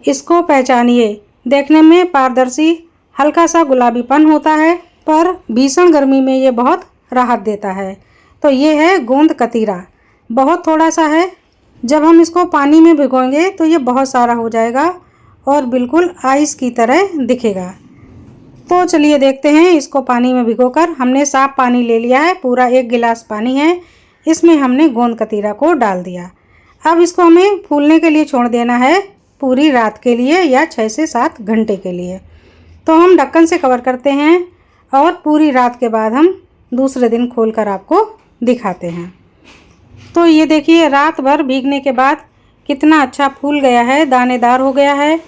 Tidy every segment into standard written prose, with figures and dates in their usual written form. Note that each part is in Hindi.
इसको पहचानिए। देखने में पारदर्शी हल्का सा गुलाबीपन होता है, पर भीषण गर्मी में ये बहुत राहत देता है। तो ये है गोंद कतीरा। बहुत थोड़ा सा है, जब हम इसको पानी में भिगोएंगे तो ये बहुत सारा हो जाएगा और बिल्कुल आइस की तरह दिखेगा। तो चलिए देखते हैं इसको पानी में भिगोकर। हमने साफ पानी ले लिया है, पूरा 1 गिलास पानी है। इसमें हमने गोंद कतीरा को डाल दिया। अब इसको हमें फूलने के लिए छोड़ देना है, पूरी रात के लिए या 6 से 7 घंटे के लिए। तो हम ढक्कन से कवर करते हैं और पूरी रात के बाद हम दूसरे दिन खोलकर आपको दिखाते हैं। तो ये देखिए, रात भर भीगने के बाद कितना अच्छा फूल गया है, दानेदार हो गया है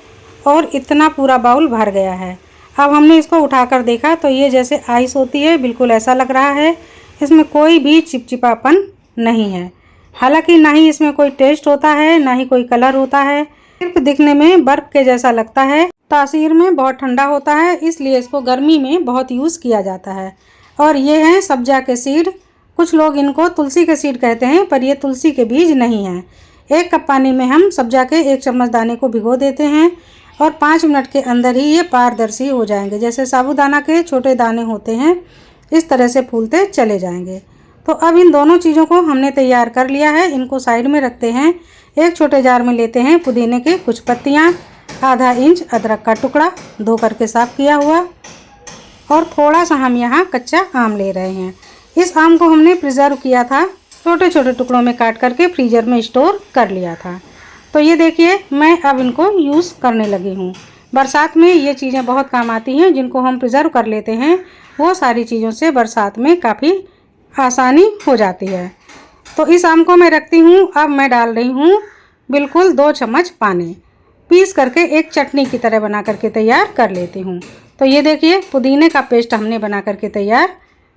और इतना पूरा बाउल भर गया है। अब हमने इसको उठाकर देखा तो ये जैसे आइस होती है, बिल्कुल ऐसा लग रहा है। इसमें कोई भी चिपचिपापन नहीं है। हालांकि ना ही इसमें कोई टेस्ट होता है, ना ही कोई कलर होता है। सिर्फ दिखने में बर्फ़ के जैसा लगता है। तासीर में बहुत ठंडा होता है, इसलिए इसको गर्मी में बहुत यूज़ किया जाता है। और ये हैं सब्जा के सीड। कुछ लोग इनको तुलसी के सीड कहते हैं, पर ये तुलसी के बीज नहीं हैं। 1 कप पानी में हम सब्जा के 1 चम्मच दाने को भिगो देते हैं और 5 मिनट के अंदर ही ये पारदर्शी हो जाएंगे। जैसे साबूदाना के छोटे दाने होते हैं, इस तरह से फूलते चले जाएंगे। तो अब इन दोनों चीज़ों को हमने तैयार कर लिया है। इनको साइड में रखते हैं। एक छोटे जार में लेते हैं पुदीने के कुछ पत्तियाँ, आधा इंच अदरक का टुकड़ा धो करके साफ़ किया हुआ, और थोड़ा सा हम यहाँ कच्चा आम ले रहे हैं। इस आम को हमने प्रिजर्व किया था, छोटे छोटे टुकड़ों में काट करके फ्रीजर में स्टोर कर लिया था। तो ये देखिए, मैं अब इनको यूज़ करने लगी हूँ। बरसात में ये चीज़ें बहुत काम आती हैं। जिनको हम प्रिजर्व कर लेते हैं, वो सारी चीज़ों से बरसात में काफ़ी आसानी हो जाती है। तो इस आम को मैं रखती हूँ। अब मैं डाल रही हूँ बिल्कुल 2 चम्मच पानी, पीस करके एक चटनी की तरह बना करके तैयार कर लेती हूँ। तो ये देखिए, पुदीने का पेस्ट हमने बना करके तैयार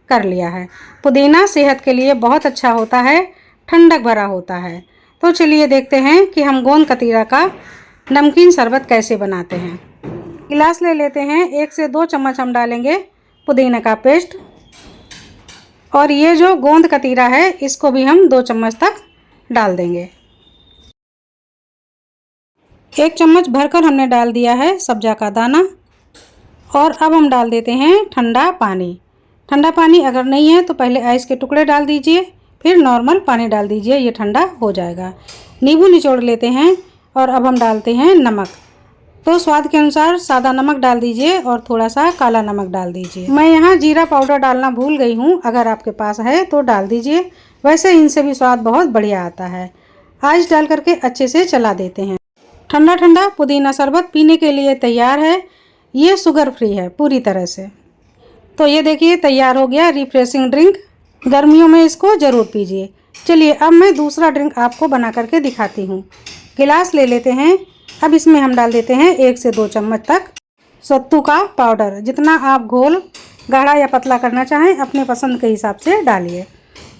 कर लिया है। पुदीना सेहत के लिए बहुत अच्छा होता है, ठंडक भरा होता है। तो चलिए देखते हैं कि हम गोंद कतीरा का नमकीन शरबत कैसे बनाते हैं। गिलास ले लेते हैं, 1 से 2 चम्मच हम डालेंगे पुदीने का पेस्ट, और ये जो गोंद कतीरा है इसको भी हम 2 चम्मच तक डाल देंगे। 1 चम्मच भरकर हमने डाल दिया है सब्जा का दाना, और अब हम डाल देते हैं ठंडा पानी। ठंडा पानी अगर नहीं है तो पहले आइस के टुकड़े डाल दीजिए, फिर नॉर्मल पानी डाल दीजिए, ये ठंडा हो जाएगा। नींबू निचोड़ लेते हैं और अब हम डालते हैं नमक। तो स्वाद के अनुसार सादा नमक डाल दीजिए और थोड़ा सा काला नमक डाल दीजिए। मैं यहाँ जीरा पाउडर डालना भूल गई हूँ, अगर आपके पास है तो डाल दीजिए। वैसे इनसे भी स्वाद बहुत बढ़िया आता है। आइस डाल करके अच्छे से चला देते हैं। ठंडा ठंडा पुदीना शरबत पीने के लिए तैयार है। ये शुगर फ्री है पूरी तरह से। तो ये देखिए, तैयार हो गया रिफ्रेशिंग ड्रिंक। गर्मियों में इसको ज़रूर पीजिए। चलिए अब मैं दूसरा ड्रिंक आपको बना करके दिखाती हूँ। गिलास ले लेते हैं। अब इसमें हम डाल देते हैं 1 से 2 चम्मच तक सत्तू का पाउडर। जितना आप घोल गाढ़ा या पतला करना चाहें अपने पसंद के हिसाब से डालिए।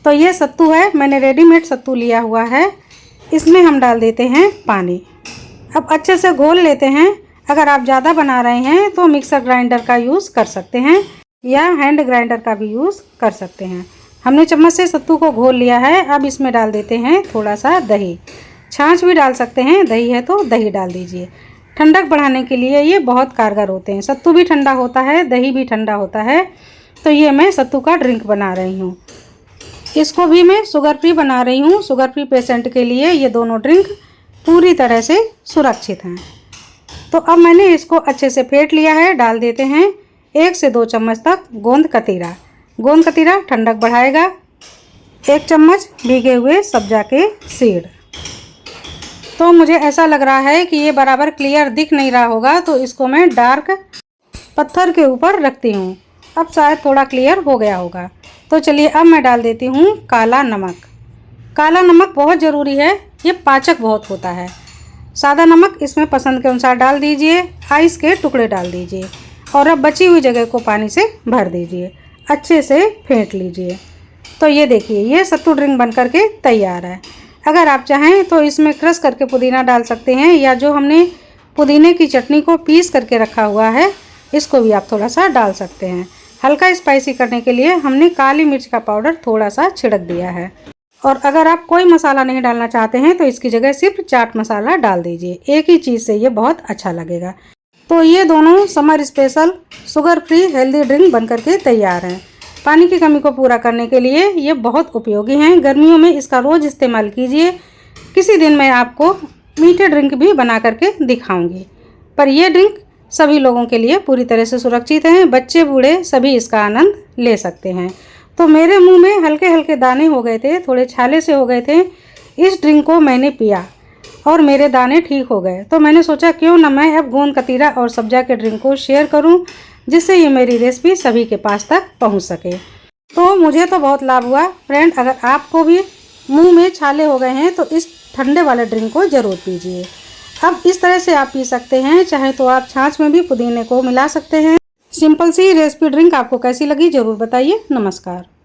तो ये सत्तू है, मैंने रेडीमेड सत्तू लिया हुआ है। इसमें हम डाल देते हैं पानी। अब अच्छे से घोल लेते हैं। अगर आप ज़्यादा बना रहे हैं तो मिक्सर ग्राइंडर का यूज़ कर सकते हैं या हैंड ग्राइंडर का भी यूज़ कर सकते हैं। हमने चम्मच से सत्तू को घोल लिया है। अब इसमें डाल देते हैं थोड़ा सा दही। छाछ भी डाल सकते हैं, दही है तो दही डाल दीजिए। ठंडक बढ़ाने के लिए ये बहुत कारगर होते हैं। सत्तू भी ठंडा होता है, दही भी ठंडा होता है। तो ये मैं सत्तू का ड्रिंक बना रही हूँ। इसको भी मैं शुगर फ्री बना रही हूँ। शुगर फ्री पेशेंट के लिए ये दोनों ड्रिंक पूरी तरह से सुरक्षित हैं। तो अब मैंने इसको अच्छे से फेंट लिया है। डाल देते हैं 1 से 2 चम्मच तक गोंद कतीरा। गोंद कतीरा ठंडक बढ़ाएगा। 1 चम्मच भीगे हुए सब्जा के सीड। तो मुझे ऐसा लग रहा है कि ये बराबर क्लियर दिख नहीं रहा होगा, तो इसको मैं डार्क पत्थर के ऊपर रखती हूँ। अब शायद थोड़ा क्लियर हो गया होगा। तो चलिए अब मैं डाल देती हूँ काला नमक। काला नमक बहुत ज़रूरी है, ये पाचक बहुत होता है। सादा नमक इसमें पसंद के अनुसार डाल दीजिए। आइस के टुकड़े डाल दीजिए और अब बची हुई जगह को पानी से भर दीजिए। अच्छे से फेंट लीजिए। तो ये देखिए, ये सत्तू ड्रिंक बन करके तैयार है। अगर आप चाहें तो इसमें क्रश करके पुदीना डाल सकते हैं, या जो हमने पुदीने की चटनी को पीस करके रखा हुआ है इसको भी आप थोड़ा सा डाल सकते हैं। हल्का स्पाइसी करने के लिए हमने काली मिर्च का पाउडर थोड़ा सा छिड़क दिया है। और अगर आप कोई मसाला नहीं डालना चाहते हैं तो इसकी जगह सिर्फ चाट मसाला डाल दीजिए, एक ही चीज़ से ये बहुत अच्छा लगेगा। तो ये दोनों summer special sugar free healthy drink बनकर के तैयार हैं। पानी की कमी को पूरा करने के लिए ये बहुत उपयोगी हैं। गर्मियों में इसका रोज़ इस्तेमाल कीजिए। किसी दिन मैं आपको मीठे ड्रिंक भी बना करके दिखाऊंगी, पर यह ड्रिंक सभी लोगों के लिए पूरी तरह से सुरक्षित है। बच्चे बूढ़े सभी इसका आनंद ले सकते हैं। तो मेरे मुंह में हल्के हल्के दाने हो गए थे, थोड़े छाले से हो गए थे। इस ड्रिंक को मैंने पिया और मेरे दाने ठीक हो गए। तो मैंने सोचा क्यों ना मैं अब गोंद कतीरा और सब्जा के ड्रिंक को शेयर करूं, जिससे ये मेरी रेसिपी सभी के पास तक पहुंच सके। तो मुझे तो बहुत लाभ हुआ फ्रेंड। अगर आपको भी मुंह में छाले हो गए हैं तो इस ठंडे वाले ड्रिंक को ज़रूर पीजिए। अब इस तरह से आप पी सकते हैं, चाहे तो आप छाछ में भी पुदीने को मिला सकते हैं। सिंपल सी रेसिपी ड्रिंक आपको कैसी लगी ज़रूर बताइए। नमस्कार।